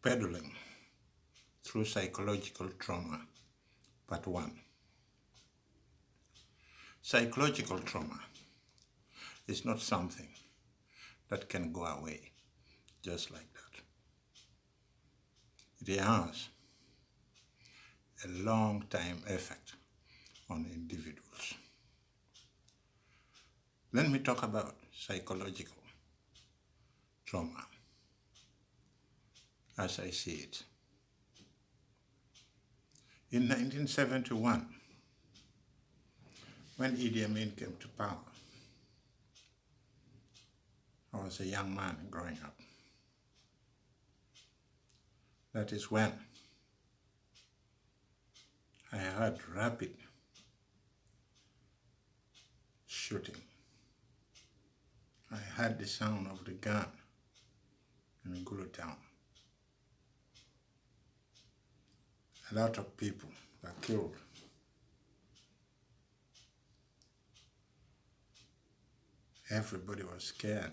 Pedaling through psychological trauma, part 1. Psychological trauma is not something that can go away just like that. It has a long-time effect on individuals. Let me talk about psychological trauma as I see it. In 1971, when 𝙁𝙗𝙗 came to power, I was a young man growing up. That is when I heard rapid shooting. I heard the sound of the gun in Uganda town. A lot of people were killed. Everybody was scared.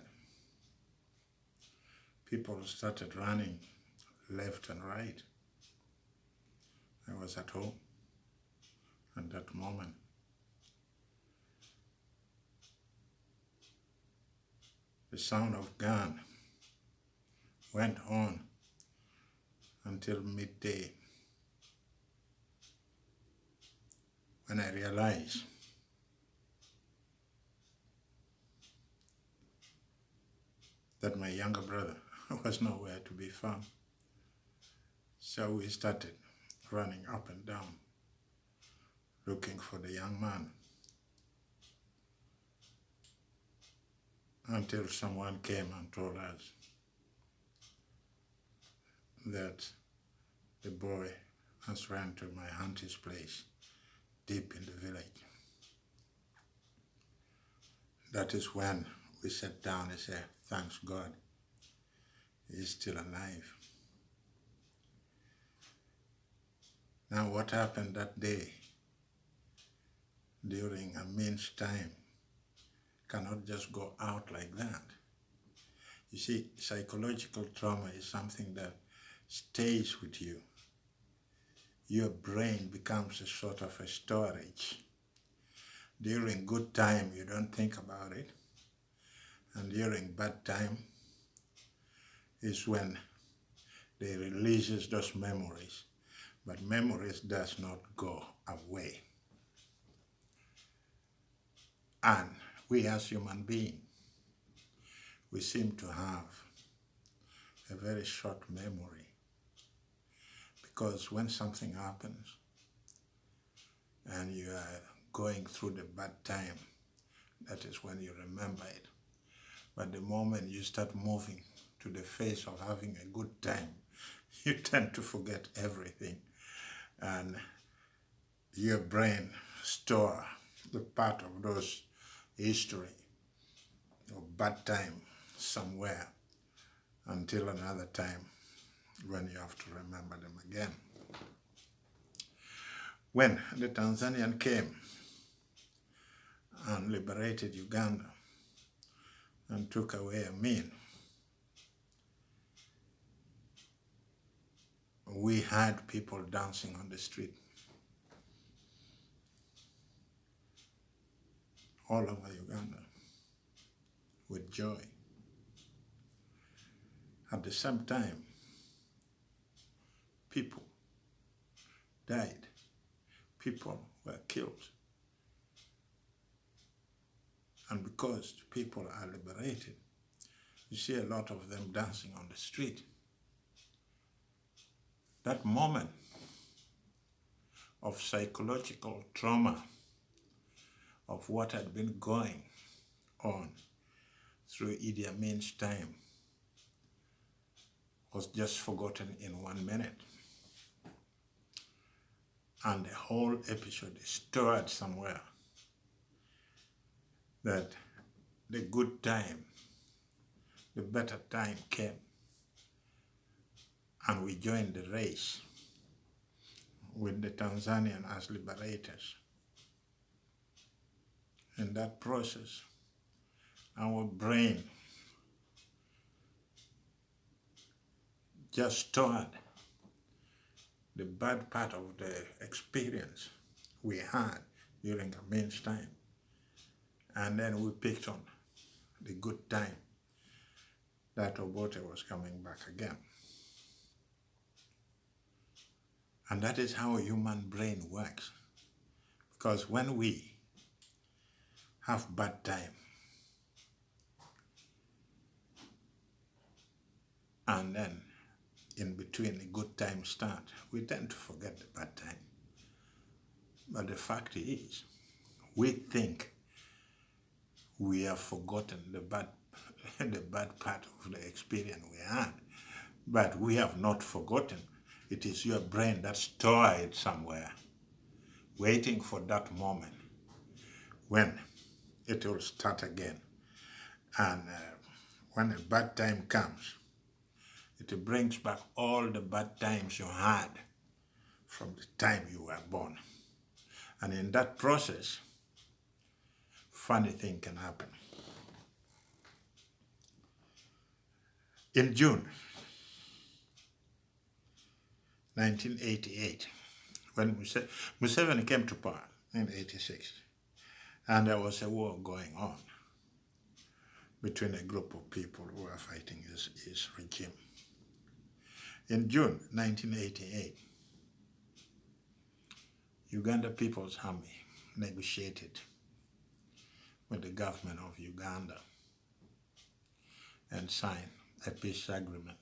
People started running left and right. I was at home at that moment. The sound of gun went on until midday, when I realized that my younger brother was nowhere to be found. So we started running up and down, looking for the young man, until someone came and told us that the boy has ran to my auntie's place deep in the village. That is when we sat down and said, thanks God, he's still alive. Now what happened that day during 𝙁𝙗𝙗's time cannot just go out like that. You see, psychological trauma is something that stays with you. Your brain becomes a sort of a storage. During good time, you don't think about it. And during bad time is when they releases those memories. But memories does not go away. And we as human beings, we seem to have a very short memory. Because when something happens and you are going through the bad time, that is when you remember it. But the moment you start moving to the phase of having a good time, you tend to forget everything. And your brain store the part of those history or bad time somewhere until another time when you have to remember them again. When the Tanzanian came and liberated Uganda and took away 𝙁𝙗𝙗, we had people dancing on the street all over Uganda with joy. At the same time, people died, people were killed. And because people are liberated, you see a lot of them dancing on the street. That moment of psychological trauma of what had been going on through 𝙁𝙗𝙗's time was just forgotten in 1 minute. And the whole episode is stored somewhere. That the good time, the better time came. And we joined the race with the Tanzanian as liberators. In that process, our brain just stored the bad part of the experience we had during Amin's time, and then we picked on the good time that 𝙏𝙗𝙖𝙣𝙠 was coming back again. And that is how a human brain works. Because when we have bad time, and then in between a good time start, we tend to forget the bad time. But the fact is, we think we have forgotten the bad part of the experience we had, but we have not forgotten. It is your brain that stores it somewhere, waiting for that moment when it will start again. And when a bad time comes, it brings back all the bad times you had from the time you were born. And in that process, funny thing can happen. In June 1988, when Museveni came to power in 86, and there was a war going on between a group of people who were fighting his regime. In June 1988, Uganda People's Army negotiated with the government of Uganda and signed a peace agreement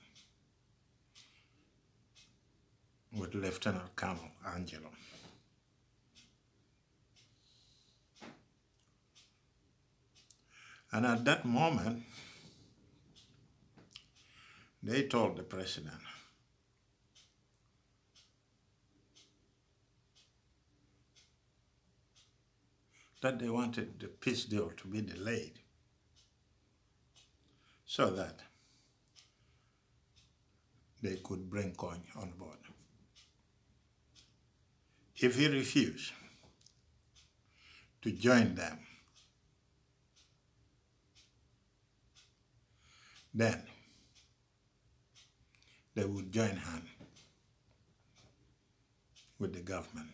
with Lieutenant Colonel Angelo. And at that moment, they told the president that they wanted the peace deal to be delayed so that they could bring Kony on board. If he refused to join them, then they would join hands with the government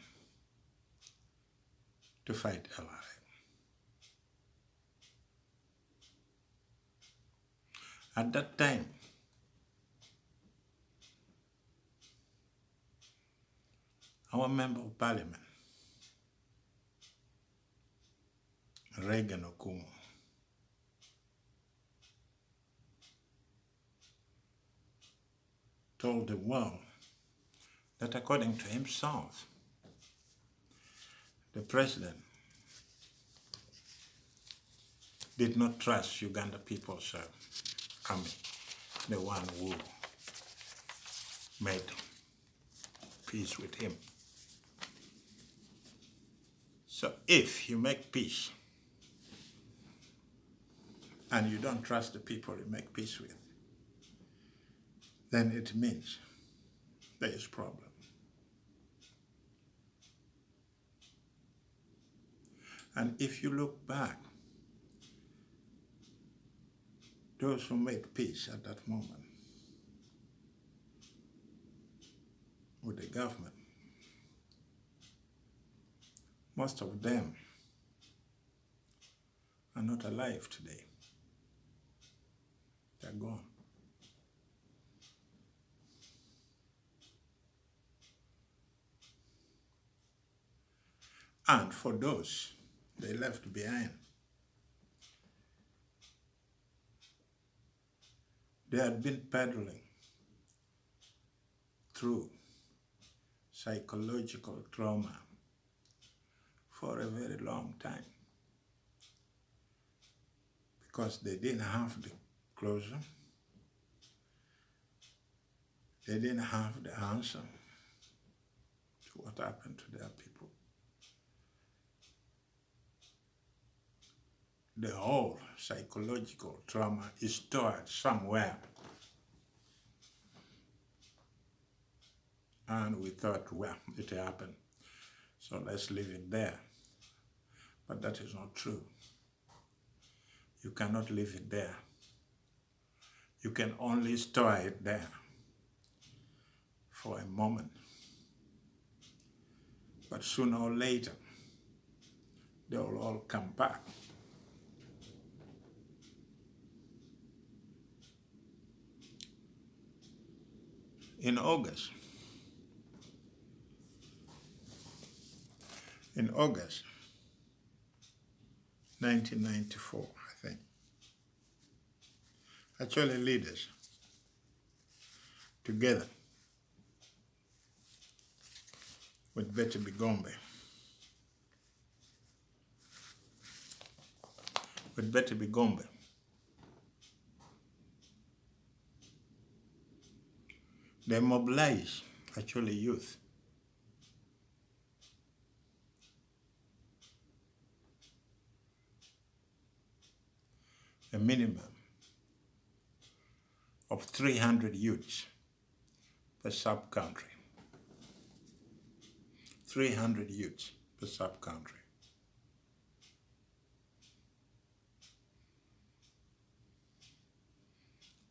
to fight LRA. At that time, our Member of Parliament, 𝙏𝙗𝙖𝙣𝙠 told the world that according to himself, the president did not trust Uganda People's Army, the one who made peace with him. So if you make peace and you don't trust the people you make peace with, then it means there is a problem. And if you look back, those who made peace at that moment with the government, most of them are not alive today. They're gone. And for those they left behind, they had been peddling through psychological trauma for a very long time because they didn't have the closure, they didn't have the answer to what happened to their people. The whole psychological trauma is stored somewhere. And we thought, well, it happened, so let's leave it there. But that is not true. You cannot leave it there. You can only store it there for a moment. But sooner or later, they will all come back. In August 1994, I think, actually leaders together with 𝙏𝙝𝙖𝙣𝙠 𝙔𝙤𝙪 they mobilize actually youth a minimum of 300 youths per sub-country. 300 youths per sub-country.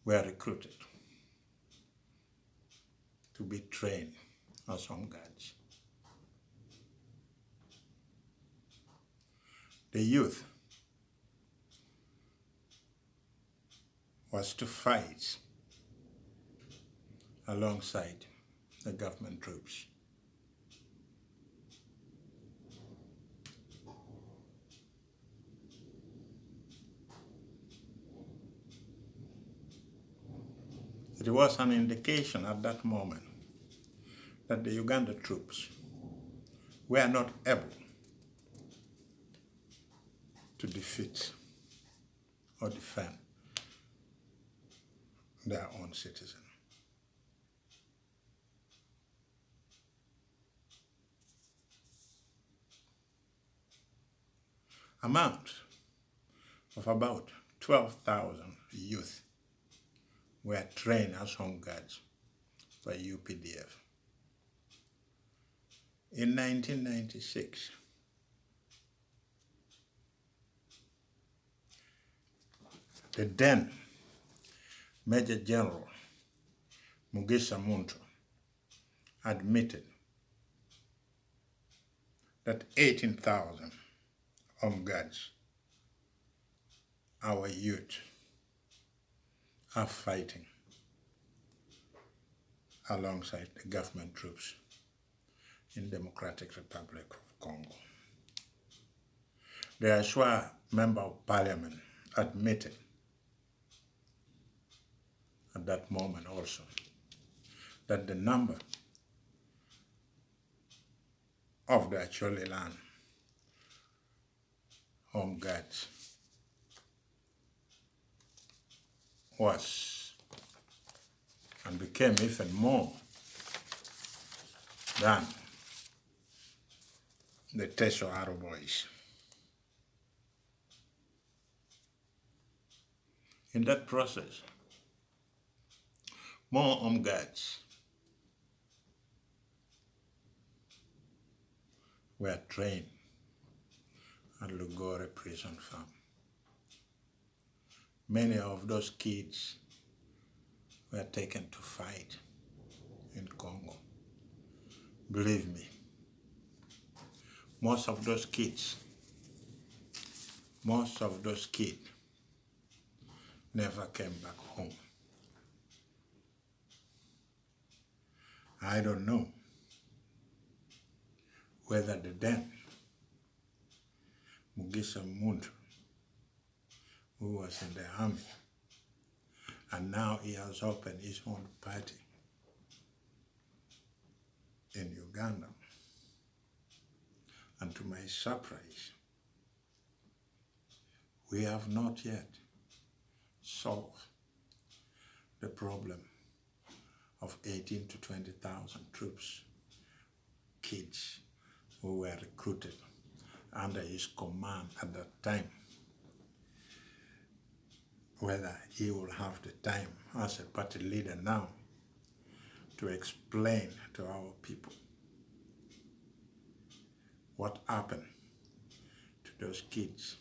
Were recruited to be trained as home guards. The youth was to fight alongside the government troops. It was an indication at that moment that the Uganda troops were not able to defeat or defend their own citizens. Amount of about 12,000 youth were trained as home guards by UPDF. In 1996, the then Major General Mugisha Muntu admitted that 18,000 home guards, our youth, are fighting alongside the government troops in Democratic Republic of Congo. The Ashwa Member of Parliament admitted at that moment also that the number of the Acholi land home guards was and became even more than the 𝙏𝙝𝙖𝙣𝙠 boys. In that process, more home guards were trained at Lugore prison farm. Many of those kids were taken to fight in Congo. Believe me, most of those kids never came back home. I don't know whether the then Mugisha Muntu, who was in the army, and now he has opened his own party in Uganda. And to my surprise, we have not yet solved the problem of 18 to 20,000 troops, kids who were recruited under his command at that time. Whether he will have the time as a party leader now to explain to our people what happened to those kids.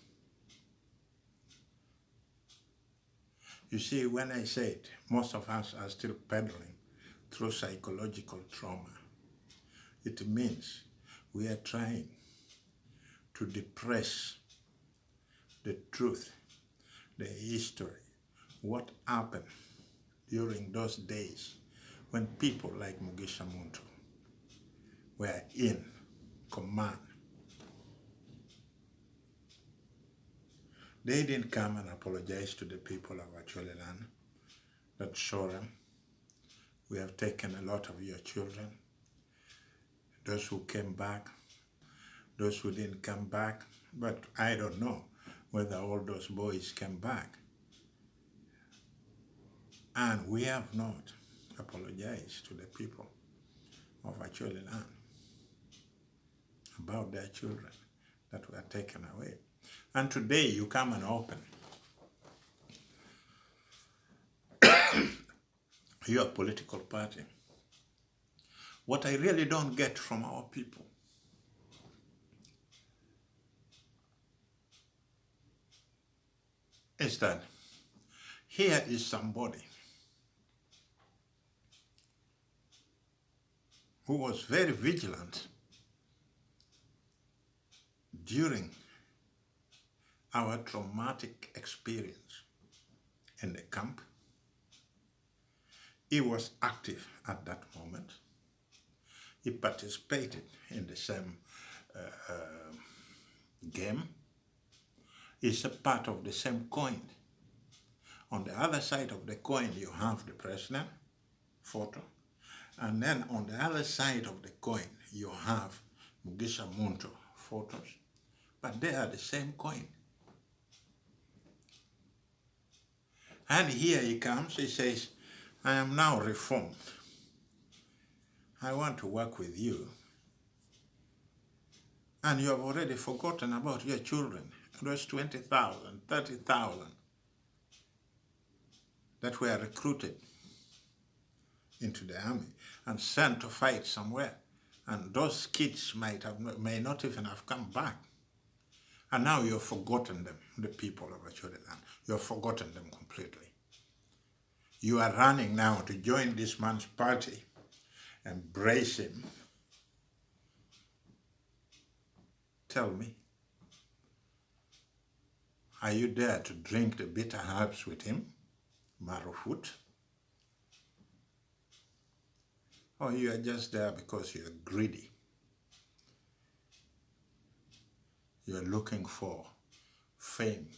You see, when I said most of us are still peddling through psychological trauma. It means we are trying to depress the truth, the history, what happened during those days when people like 𝙁𝙗𝙬𝙪 were in command. They didn't come and apologize to the people of 𝙁𝙤𝙘 that sorry, we have taken a lot of your children, those who came back, those who didn't come back, but I don't know whether all those boys came back. And we have not apologized to the people of 𝙁𝙤𝙘 about their children that were taken away. And today you come and open your political party. What I really don't get from our people is that here is somebody who was very vigilant during our traumatic experience in the camp. He was active at that moment. He participated in the same game. He's a part of the same coin. On the other side of the coin, you have the president photo. And then on the other side of the coin, you have 𝙁𝙗𝙬𝙪 photos. But they are the same coin. And here he comes, he says, I am now reformed. I want to work with you. And you have already forgotten about your children, those 20,000, 30,000 that were recruited into the army and sent to fight somewhere. And those kids may not even have come back. And now you've forgotten them, the people of 𝙁𝙤𝙘. You've forgotten them completely. You are running now to join this man's party, embrace him. Tell me, are you there to drink the bitter herbs with him, Marufut? Or you are just there because you are greedy? You are looking for fame.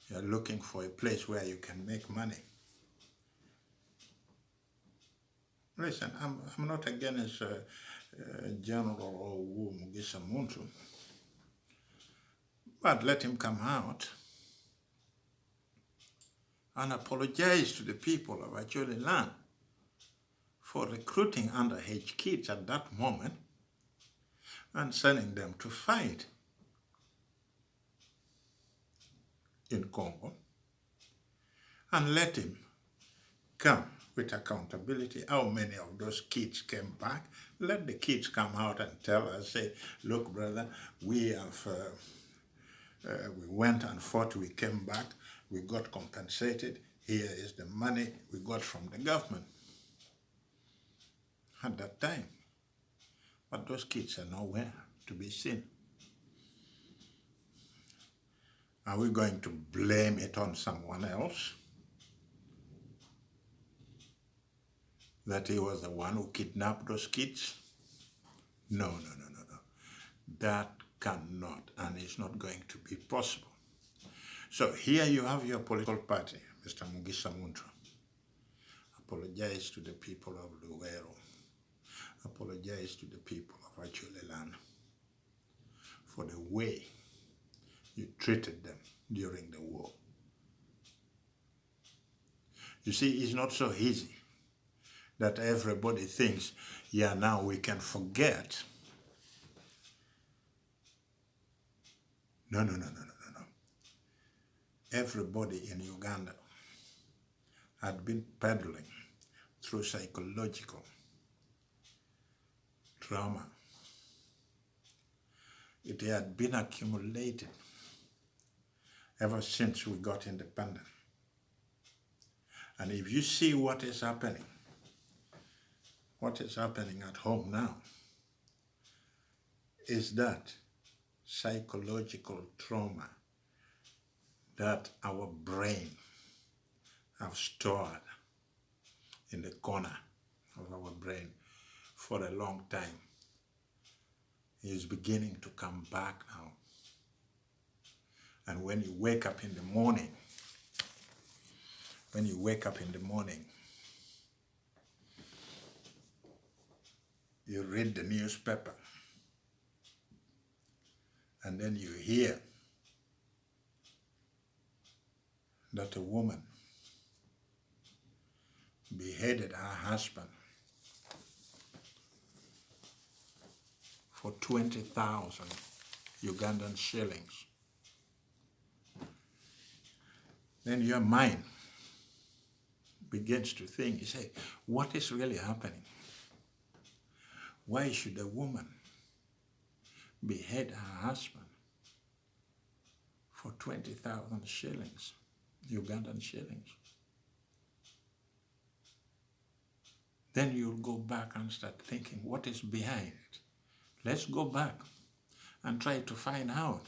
You are looking for a place where you can make money. Listen, I'm not against General 𝙁𝙗𝙬𝙪, but let him come out and apologize to the people of 𝙁𝙤𝙘 for recruiting underage kids at that moment and sending them to fight in Congo, and let him come with accountability. How many of those kids came back? Let the kids come out and tell us, say, look, brother, we went and fought, we came back, we got compensated, here is the money we got from the government at that time. But those kids are nowhere to be seen. Are we going to blame it on someone else? That he was the one who kidnapped those kids? No. That cannot and is not going to be possible. So here you have your political party, Mr. 𝙁𝙗𝙬𝙪. Apologize to the people of Luwero. Apologize to the people of 𝙁𝙤𝙘 for the way you treated them during the war. You see, it's not so easy that everybody thinks, yeah, now we can forget. No. Everybody in Uganda had been peddling through psychological trauma. It had been accumulated ever since we got independent. And if you see what is happening what is happening at home now is that psychological trauma that our brain have stored in the corner of our brain for a long time is beginning to come back now. And when you wake up in the morning, you read the newspaper, and then you hear that a woman beheaded her husband for 20,000 Ugandan shillings. Then your mind begins to think, you say, what is really happening? Why should a woman behead her husband for 20,000 shillings, Ugandan shillings? Then you'll go back and start thinking, what is behind it? Let's go back and try to find out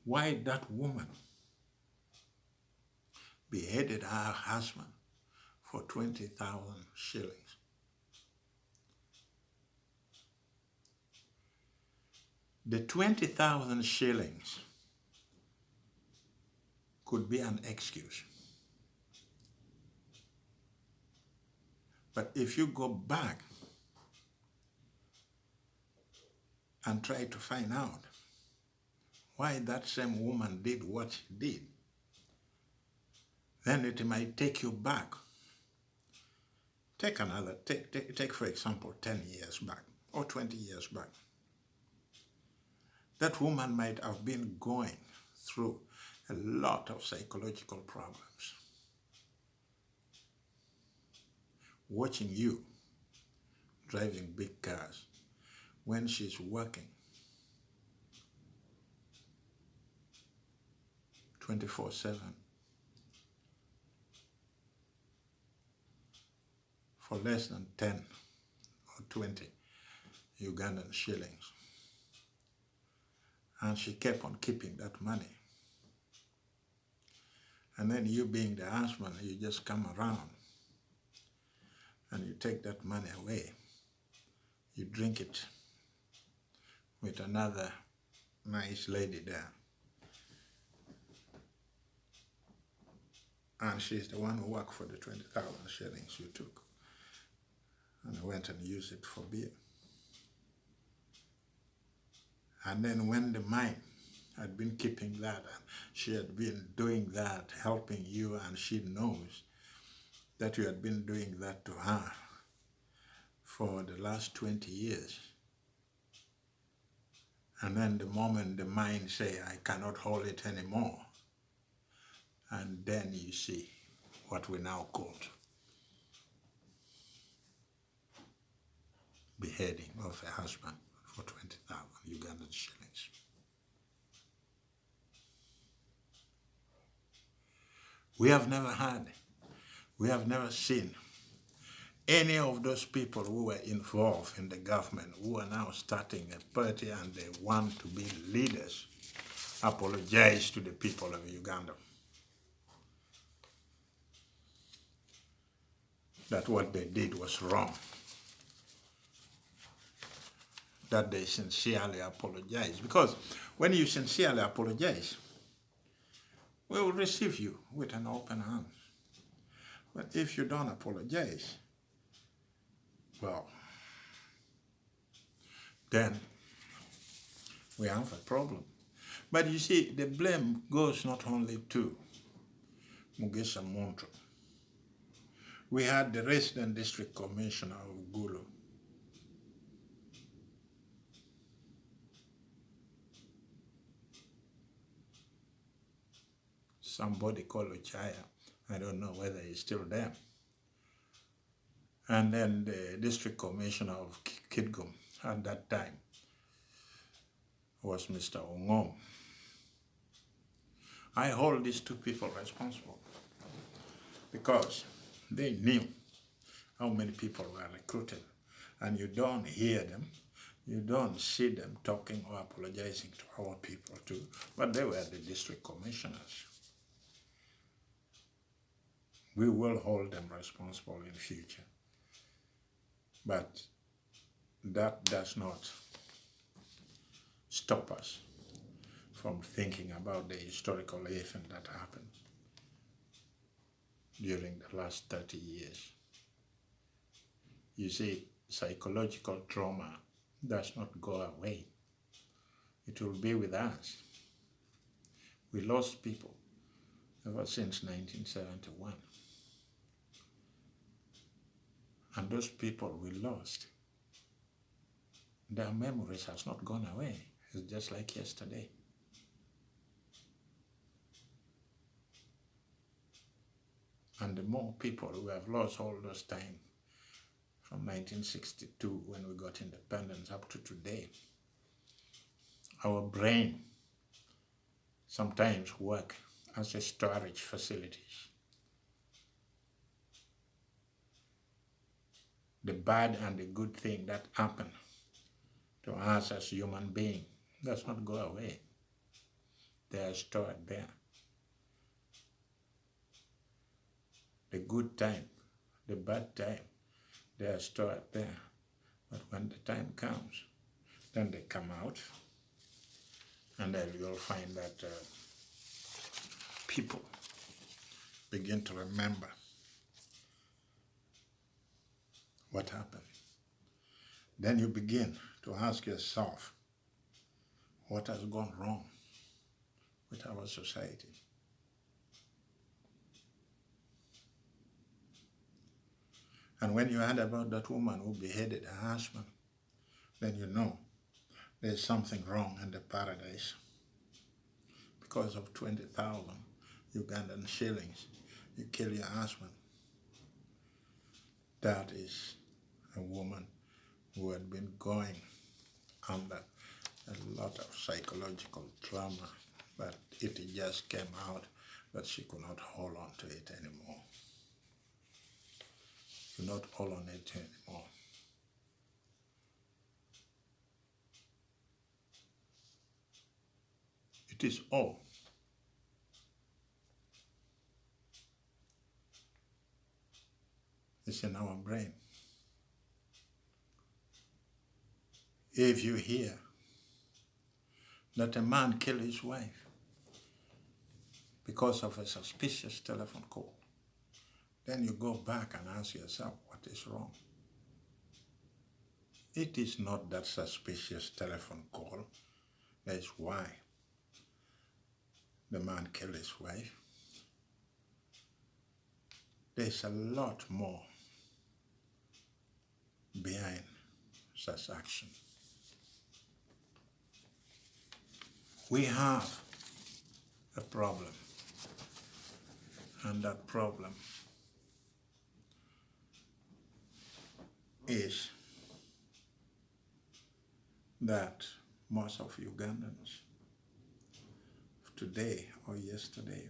why that woman beheaded her husband for 20,000 shillings. The 20,000 shillings could be an excuse. But if you go back and try to find out why that same woman did what she did, then it might take you back. Take for example, 10 years back or 20 years back. That woman might have been going through a lot of psychological problems. Watching you driving big cars when she's working 24/7 for less than 10 or 20 Ugandan shillings. And she kept on keeping that money. And then you being the husband, you just come around and you take that money away. You drink it with another nice lady there. And she's the one who worked for the 20,000 shillings you took. And I went and used it for beer. And then when the mind had been keeping that, and she had been doing that, helping you, and she knows that you had been doing that to her for the last 20 years. And then the moment the mind say, I cannot hold it anymore, and then you see what we now call beheading of a husband for 20,000 Ugandan shillings. We have never seen any of those people who were involved in the government, who are now starting a party and they want to be leaders, apologize to the people of Uganda. That what they did was wrong. That they sincerely apologize. Because when you sincerely apologize, we will receive you with an open hand. But if you don't apologize, well, then we have a problem. But you see, the blame goes not only to Mugisha Muntu. We had the resident district commissioner of Gulu. Somebody called Ochaya. I don't know whether he's still there. And then the district commissioner of Kitgum at that time was Mr. Wang-oo. I hold these two people responsible because they knew how many people were recruited and you don't hear them, you don't see them talking or apologizing to our people too, but they were the district commissioners. We will hold them responsible in future, but that does not stop us from thinking about the historical event that happened during the last 30 years. You see, psychological trauma does not go away. It will be with us. We lost people ever since 1971. And those people we lost, their memories has not gone away. It's just like yesterday. And the more people who have lost all those time, from 1962 when we got independence up to today, our brain sometimes work as a storage facilities. The bad and the good thing that happen to us as human beings does not go away. They are stored there. The good time, the bad time, they are stored there. But when the time comes, then they come out, and then you'll find that people begin to remember what happened. Then you begin to ask yourself, what has gone wrong with our society? And when you heard about that woman who beheaded her husband, then you know there's something wrong in the paradise. Because of 20,000 Ugandan shillings, you kill your husband. That is a woman who had been going under a lot of psychological trauma, but it just came out that she could not hold on to it anymore. Could not hold on it anymore. It is all it's in our brain. If you hear that a man killed his wife because of a suspicious telephone call, then you go back and ask yourself, what is wrong? It is not that suspicious telephone call. That is why the man killed his wife. There's a lot more behind such action. We have a problem, and that problem is that most of Ugandans today or yesterday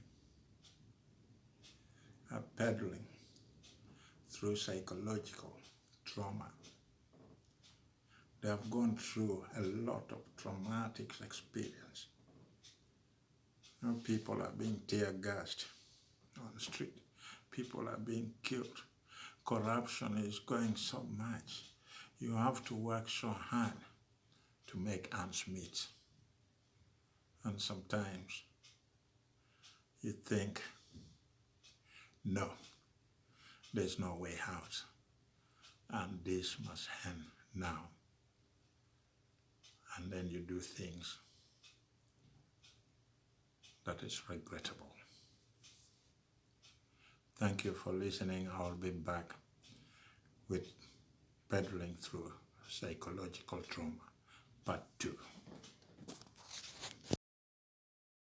are peddling through psychological trauma. They have gone through a lot of traumatic experience. Now people are being tear-gassed on the street. People are being killed. Corruption is going so much. You have to work so hard to make ends meet. And sometimes you think, no, there's no way out. And this must end now. And then you do things that is regrettable. Thank you for listening. I'll be back with peddling through psychological trauma, part 2.